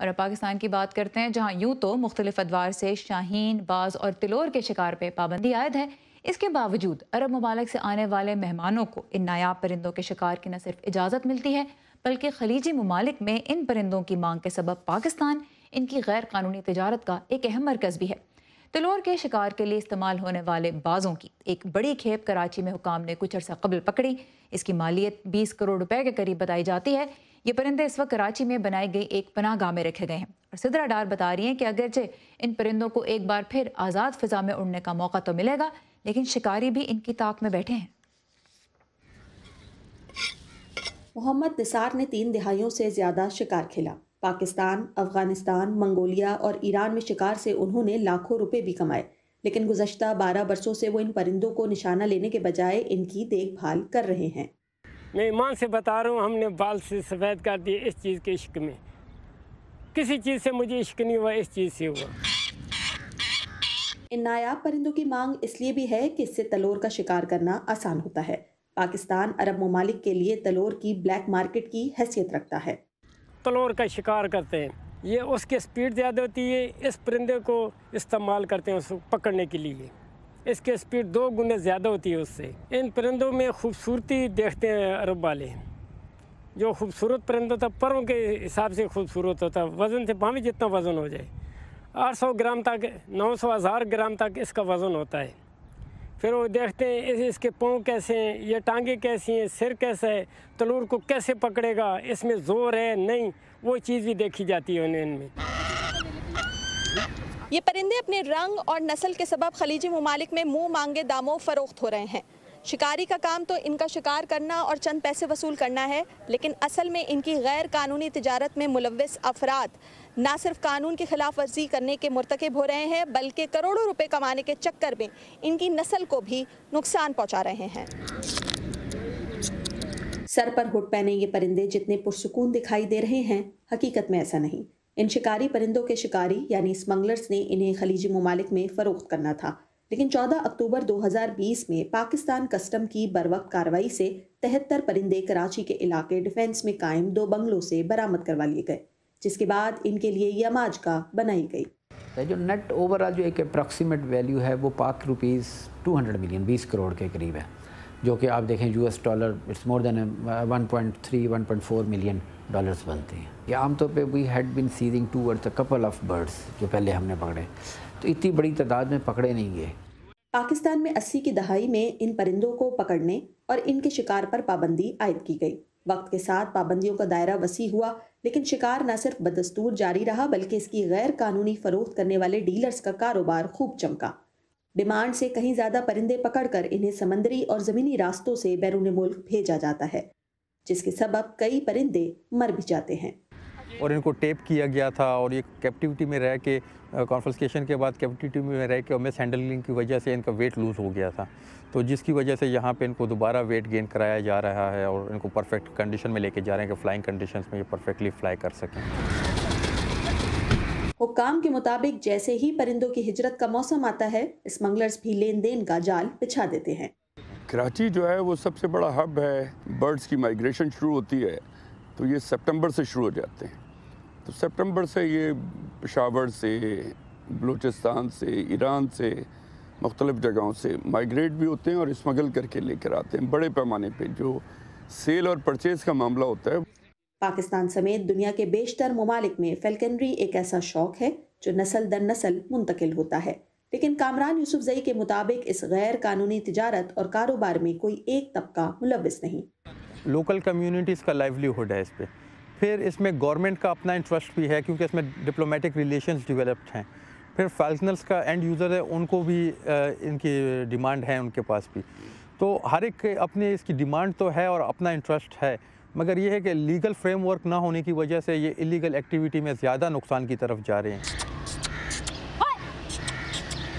اور اب پاکستان کی بات کرتے ہیں، جہاں یوں تو مختلف ادوار سے شاہین، باز اور تلور کے شکار پہ پابندی عائد ہے، اس کے باوجود عرب ممالک سے آنے والے مہمانوں کو ان نایاب پرندوں کے شکار کی نہ صرف اجازت ملتی ہے بلکہ خلیجی ممالک میں ان پرندوں کی مانگ کے سبب پاکستان ان کی غیر قانونی تجارت کا ایک اہم مرکز بھی ہے۔ تلور کے شکار کے لیے استعمال ہونے والے بازوں کی ایک بڑی کھیپ کراچی میں حکام نے کچھ عرصہ قبل پکڑی۔ اس کی مالیت 20 کروڑ روپے کے قریب بتائی جاتی ہے۔ یہ پرندے اس وقت کراچی میں بنائی گئی ایک پناہ گاہ میں رکھے گئے ہیں، اور سدرا ڈار بتا رہی ہیں کہ اگرچہ ان پرندوں کو ایک بار پھر آزاد فضا میں اڑنے کا موقع تو ملے گا، لیکن شکاری بھی ان کی طاق میں بیٹھے ہیں۔ محمد نثار نے 3 دہائیوں سے زیادہ شکار کھیلا۔ پاکستان، افغانستان، منگولیا اور ایران میں شکار سے انہوں نے لاکھوں روپے بھی کمائے، لیکن گزشتہ 12 برسوں سے وہ ان پرندوں کو نشانہ لینے کے بجائے ان کی دیکھ بھال کر رہے ہیں۔ میں ایمان سے بتا رہا ہوں، ہم نے بال سے سفید کر دیے اس چیز کے عشق میں۔ کسی چیز سے مجھے عشق نہیں ہوا، اس چیز سے ہوا۔ ان نایاب پرندوں کی مانگ اس لیے بھی ہے کہ اس سے تلور کا شکار کرنا آسان ہوتا ہے۔ پاکستان عرب ممالک کے لیے تلور کی بلیک مارکیٹ کی حیثیت رکھتا ہے۔ تلور کا شکار کرتے ہیں، یہ اس کی سپیڈ زیادہ ہوتی ہے، اس پرندے کو استعمال کرتے ہیں اس کو پکڑنے کے لیے، اس کی سپیڈ 2 گنے زیادہ ہوتی ہے اس سے۔ ان پرندوں میں خوبصورتی دیکھتے ہیں عرب والے، جو خوبصورت پرندہ ہوتا پروں کے حساب سے خوبصورت ہوتا، وزن سے پاویں جتنا وزن ہو جائے، 800 گرام تک، 900 1000 گرام تک اس کا وزن ہوتا ہے۔ پھر وہ دیکھتے ہیں اس کے پاؤں کیسے ہیں، یہ ٹانگیں کیسی ہیں، سر کیسا ہے، تلور کو کیسے پکڑے گا، اس میں زور ہے نہیں، وہ چیز بھی دیکھی جاتی ہے ان میں۔ یہ پرندے اپنے رنگ اور نسل کے سبب خلیجی ممالک میں منہ مانگے داموں فروخت ہو رہے ہیں۔ شکاری کا کام تو ان کا شکار کرنا اور چند پیسے وصول کرنا ہے، لیکن اصل میں ان کی غیر قانونی تجارت میں ملوث افراد نہ صرف قانون کی خلاف ورزی کرنے کے مرتکب ہو رہے ہیں بلکہ کروڑوں روپے کمانے کے چکر میں ان کی نسل کو بھی نقصان پہنچا رہے ہیں۔ سر پر ہڈ پہنے یہ پرندے جتنے پرسکون دکھائی دے رہے ہیں، حقیقت میں ایسا نہیں۔ ان شکاری پرندوں کے شکاری یعنی اسمگلرز نے انہیں خلیجی ممالک میں فروخت کرنا تھا، لیکن 14 اکتوبر 2020 میں پاکستان کسٹم کی بروقت کارروائی سے 73 پرندے کراچی کے علاقے ڈیفنس میں قائم 2 بنگلوں سے برآمد کروا لیے گئے، جس کے بعد ان کے لیے یماج گاہ بنائی گئی۔ جو نیٹ اوور آل جو ایک اپروکسیمیٹ ویلیو ہے وہ پاک روپیز 200 ملین 20 کروڑ کے قریب ہے، جو کہ آپ دیکھیں US dollar it's more than 1.3 1.4 million dollars بنتے ہیں۔ یہ عام طور پہ we had been seizing towards a couple of birds جو پہلے ہم نے پکڑے، تو اتنی بڑی تعداد میں پکڑے نہیں گئے۔ پاکستان میں 80 کی دہائی میں ان پرندوں کو پکڑنے اور ان کے شکار پر پابندی عائد کی گئی۔ وقت کے ساتھ پابندیوں کا دائرہ وسیع ہوا، لیکن شکار نہ صرف بدستور جاری رہا بلکہ اس کی غیر قانونی فروخت کرنے والے ڈیلرز کا کاروبار خوب چمکا۔ ڈیمانڈ سے کہیں زیادہ پرندے پکڑ کر انہیں سمندری اور زمینی راستوں سے بیرون ملک بھیجا جاتا ہے، جس کے سبب کئی پرندے مر بھی جاتے ہیں۔ اور ان کو ٹیپ کیا گیا تھا اور یہ کیپٹیوٹی میں رہ کے کانفسکیشن کے بعد کیپٹیوٹی میں رہ کے اور مس ہینڈلنگ کی وجہ سے ان کا ویٹ لوز ہو گیا تھا، تو جس کی وجہ سے یہاں پہ ان کو دوبارہ ویٹ گین کرایا جا رہا ہے اور ان کو پرفیکٹ کنڈیشن میں لے کے جا رہے ہیں کہ فلائنگ کنڈیشنز میں یہ پرفیکٹلی فلائی کر سکیں۔ حکام کے مطابق جیسے ہی پرندوں کی ہجرت کا موسم آتا ہے، اسمگلرز بھی لین دین کا جال بچھا دیتے ہیں۔ کراچی جو ہے وہ سب سے بڑا ہب ہے، برڈز کی مائیگریشن شروع ہوتی ہے تو یہ سپٹمبر سے شروع ہو جاتے ہیں، تو سپٹمبر سے یہ پشاور سے، بلوچستان سے، ایران سے، مختلف جگہوں سے مائیگریٹ بھی ہوتے ہیں اور اسمگل کر کے لے کر آتے ہیں بڑے پیمانے پہ۔ جو سیل اور پرچیز کا معاملہ ہوتا ہے، پاکستان سمیت دنیا کے بیشتر ممالک میں فیلکنری ایک ایسا شوق ہے جو نسل در نسل منتقل ہوتا ہے، لیکن کامران یوسف زئی کے مطابق اس غیر قانونی تجارت اور کاروبار میں کوئی ایک طبقہ ملوث نہیں۔ لوکل کمیونٹیز کا لائیولیہوڈ ہے اس پہ، پھر اس میں گورنمنٹ کا اپنا انٹرسٹ بھی ہے کیونکہ اس میں ڈپلومیٹک ریلیشنز ڈیولپڈ ہیں، پھر فالکنرز کا اینڈ یوزر ہے، ان کو بھی ان کی ڈیمانڈ ہے ان کے پاس بھی، تو ہر ایک اپنی اس کی ڈیمانڈ تو ہے اور اپنا انٹرسٹ ہے، مگر یہ ہے کہ لیگل فریم ورک نہ ہونے کی وجہ سے یہ اللیگل ایکٹیویٹی میں زیادہ نقصان کی طرف جا رہے ہیں۔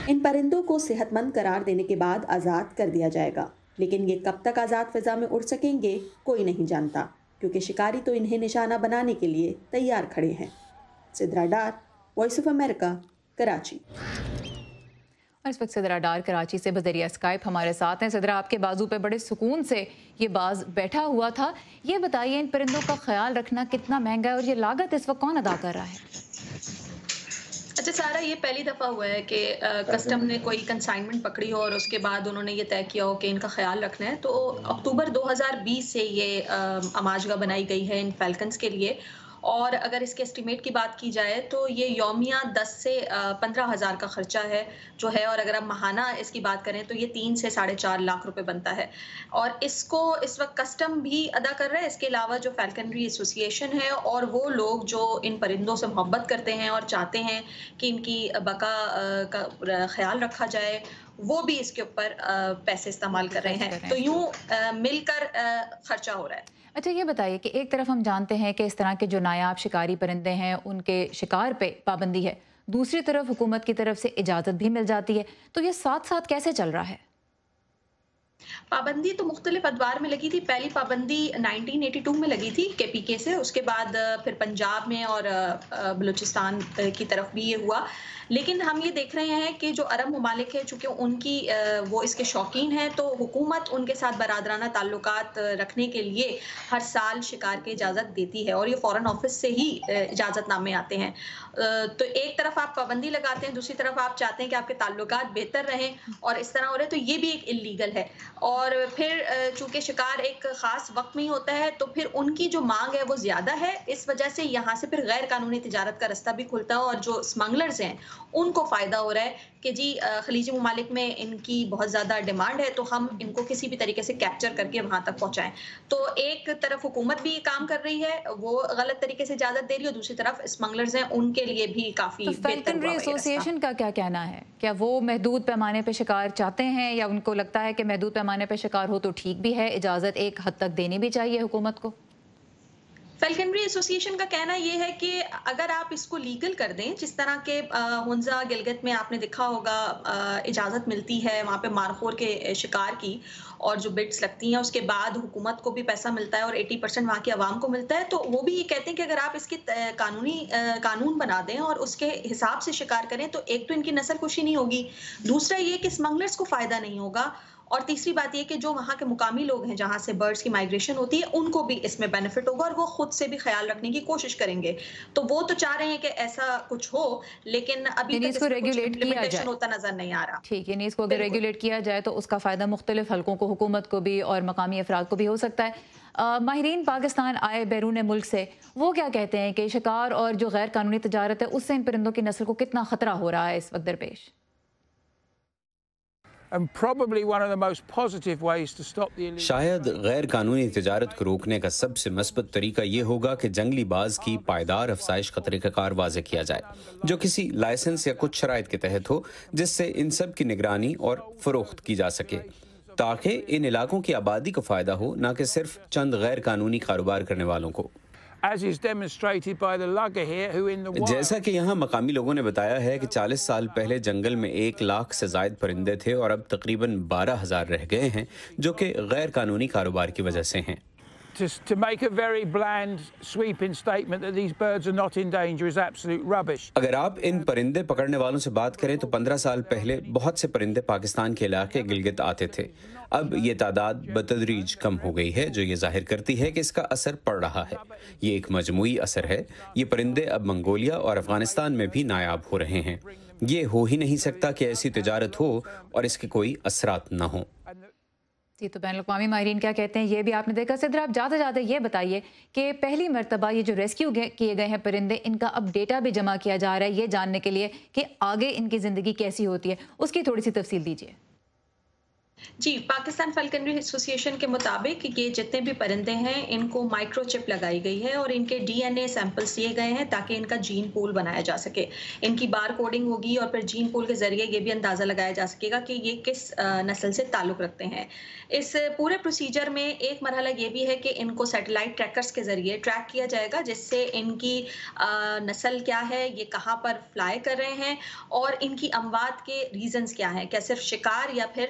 ان پرندوں کو صحت مند قرار دینے کے بعد آزاد کر دیا جائے گا، لیکن یہ کب تک آزاد فضا میں اڑ سکیں گے کوئی نہیں جانتا، کیونکہ شکاری تو انہیں نشانہ بنانے کے لیے تیار کھڑے ہیں۔ Sidra Dar, voice of America, Karachi. اور اس وقت صدرہ ڈار کراچی سے بذریعہ اسکائپ ہمارے ساتھ ہیں. صدرہ، آپ کے بازو پہ بڑے سکون سے یہ باز بیٹھا ہوا تھا. یہ بتائیے ان پرندوں کا خیال رکھنا کتنا مہنگا ہے اور یہ لاگت اس وقت کون ادا کر رہا ہے؟ اچھا سارا، یہ پہلی دفعہ ہوا ہے کہ کسٹم نے کوئی کنسائنمنٹ پکڑی ہو اور اس کے بعد انہوں نے یہ طے کیا ہو کہ ان کا خیال رکھنا ہے. تو اکتوبر 2020 سے یہ اماجگاہ بنائی گئی ہے ان فیلکنز کے لیے، اور اگر اس کے اسٹیمیٹ کی بات کی جائے تو یہ یومیہ 10 سے 15 ہزار کا خرچہ ہے جو ہے، اور اگر ہم ماہانہ اس کی بات کریں تو یہ 3 سے 4.5 لاکھ روپے بنتا ہے. اور اس کو اس وقت کسٹم بھی ادا کر رہا ہے. اس کے علاوہ جو فیلکنری ایسوسی ایشن ہے اور وہ لوگ جو ان پرندوں سے محبت کرتے ہیں اور چاہتے ہیں کہ ان کی بقا کا خیال رکھا جائے، وہ بھی اس کے اوپر پیسے استعمال کر رہے ہیں. تو یوں مل کر خرچہ ہو رہا ہے. اچھا، یہ بتائیے کہ ایک طرف ہم جانتے ہیں کہ اس طرح کے جو نایاب شکاری پرندے ہیں ان کے شکار پہ پابندی ہے، دوسری طرف حکومت کی طرف سے اجازت بھی مل جاتی ہے، تو یہ ساتھ ساتھ کیسے چل رہا ہے؟ پابندی تو مختلف ادوار میں لگی تھی. پہلی پابندی 1982 میں لگی تھی کے پی کے سے، اس کے بعد پھر پنجاب میں اور بلوچستان کی طرف بھی یہ ہوا. لیکن ہم یہ دیکھ رہے ہیں کہ جو عرب ممالک ہیں، چونکہ ان کی وہ اس کے شوقین ہیں، تو حکومت ان کے ساتھ برادرانہ تعلقات رکھنے کے لیے ہر سال شکار کی اجازت دیتی ہے، اور یہ فورن آفس سے ہی اجازت نامے آتے ہیں. تو ایک طرف آپ پابندی لگاتے ہیں، دوسری طرف آپ چاہتے ہیں کہ آپ کے تعلقات بہتر رہیں، اور اس طرح ہو رہے، تو یہ بھی ایک اللیگل ہے. اور پھر چونکہ شکار ایک خاص وقت میں ہی ہوتا ہے، تو پھر ان کی جو مانگ ہے وہ زیادہ ہے. اس وجہ سے یہاں سے پھر غیر قانونی تجارت کا رستہ بھی کھلتا ہے، اور جو اسمگلرز ہیں ان کو فائدہ ہو رہا ہے کہ جی خلیجی ممالک میں ان کی بہت زیادہ ڈیمانڈ ہے، تو ہم ان کو کسی بھی طریقے سے کیپچر کر کے وہاں تک پہنچائیں. تو ایک طرف حکومت بھی کام کر رہی ہے، وہ غلط طریقے سے اجازت دے رہی ہے، اور دوسری طرف اسمگلرز ہیں ان کے لیے بھی کافی بہتر ہوا. فیلکنری ایسوسی ایشن کا کیا کہنا ہے؟ کیا وہ محدود پیمانے پہ شکار چاہتے ہیں، یا ان کو لگتا ہے کہ محدود پیمانے پہ شکار ہو تو ٹھیک بھی ہے، اجازت ایک حد تک دینی بھی چاہیے حکومت کو؟ فیلکنری ایسوسی ایشن کا کہنا یہ ہے کہ اگر آپ اس کو لیگل کر دیں، جس طرح کے ہنزا گلگت میں آپ نے دیکھا ہوگا اجازت ملتی ہے وہاں پہ مارخور کے شکار کی، اور جو بٹس لگتی ہیں اس کے بعد حکومت کو بھی پیسہ ملتا ہے اور 80% وہاں کی عوام کو ملتا ہے. تو وہ بھی یہ کہتے ہیں کہ اگر آپ اس کی قانون بنا دیں اور اس کے حساب سے شکار کریں، تو ایک تو ان کی نسل کشی نہیں ہوگی، دوسرا یہ کہ اسمگلرز کو فائدہ نہیں ہوگا، اور تیسری بات یہ کہ جو وہاں کے مقامی لوگ ہیں جہاں سے برڈز کی مائگریشن ہوتی ہے ان کو بھی اس میں بینیفٹ ہوگا، اور وہ خود سے بھی خیال رکھنے کی کوشش کریں گے. تو وہ تو چاہ رہے ہیں کہ ایسا کچھ ہو، لیکن ابھی تک اس میں کچھ امپلیمنٹیشن ہوتا نظر نہیں آ رہا. ٹھیک، یعنی اس کو اگر ریگولیٹ کیا جائے تو اس کا فائدہ مختلف حلقوں کو، حکومت کو بھی اور مقامی افراد کو بھی ہو سکتا ہے. ماہرین پاکستان آئے بیرون ملک سے، وہ کیا کہتے ہیں کہ شکار اور جو غیر قانونی تجارت ہے اس سے ان پرندوں کی نسل کو کتنا خطرہ ہو رہا ہے اس وقت درپیش؟ شاید غیر قانونی تجارت کو روکنے کا سب سے مثبت طریقہ یہ ہوگا کہ جنگلی باز کی پائیدار افزائش خطرے کا کار واضح کیا جائے، جو کسی لائسنس یا کچھ شرائط کے تحت ہو، جس سے ان سب کی نگرانی اور فروخت کی جا سکے، تاکہ ان علاقوں کی آبادی کو فائدہ ہو، نہ کہ صرف چند غیر قانونی کاروبار کرنے والوں کو. جیسا کہ یہاں مقامی لوگوں نے بتایا ہے کہ 40 سال پہلے جنگل میں 1 لاکھ سے زائد پرندے تھے، اور اب تقریباً 12,000 رہ گئے ہیں، جو کہ غیر قانونی کاروبار کی وجہ سے ہیں. To make a very bland sweeping statement that these birds are not in danger is absolute rubbish. اگر آپ ان پرندے پکڑنے والوں سے بات کریں تو 15 سال پہلے بہت سے پرندے پاکستان کے علاقے گلگت آتے تھے. اب یہ تعداد بتدریج کم ہو گئی ہے، جو یہ ظاہر کرتی ہے کہ اس کا اثر پڑ رہا ہے. یہ ایک مجموعی اثر ہے. یہ پرندے اب منگولیا اور افغانستان میں بھی نایاب ہو رہے ہیں. یہ ہو ہی نہیں سکتا کہ ایسی تجارت ہو اور اس کے کوئی اثرات نہ ہوں. جی، تو بین الاقوامی ماہرین کیا کہتے ہیں یہ بھی آپ نے دیکھا. صدر، آپ جاتے جاتے یہ بتائیے کہ پہلی مرتبہ یہ جو ریسکیو کیے گئے ہیں پرندے، ان کا اب ڈیٹا بھی جمع کیا جا رہا ہے یہ جاننے کے لیے کہ آگے ان کی زندگی کیسی ہوتی ہے، اس کی تھوڑی سی تفصیل دیجیے. جی، پاکستان فیلکنری ایسوسی ایشن کے مطابق یہ جتنے بھی پرندے ہیں ان کو مائکرو چپ لگائی گئی ہے، اور ان کے ڈی این اے سیمپلز لیے گئے ہیں تاکہ ان کا جین پول بنایا جا سکے. ان کی بار کوڈنگ ہوگی، اور پھر جین پول کے ذریعے یہ بھی اندازہ لگایا جا سکے گا کہ یہ کس نسل سے تعلق رکھتے ہیں. اس پورے پروسیجر میں ایک مرحلہ یہ بھی ہے کہ ان کو سیٹلائٹ ٹریکرز کے ذریعے ٹریک کیا جائے گا، جس سے ان کی نسل کیا ہے، یہ کہاں پر فلائی کر رہے ہیں، اور ان کی اموات کے ریزنز کیا ہیں، کیا صرف شکار یا پھر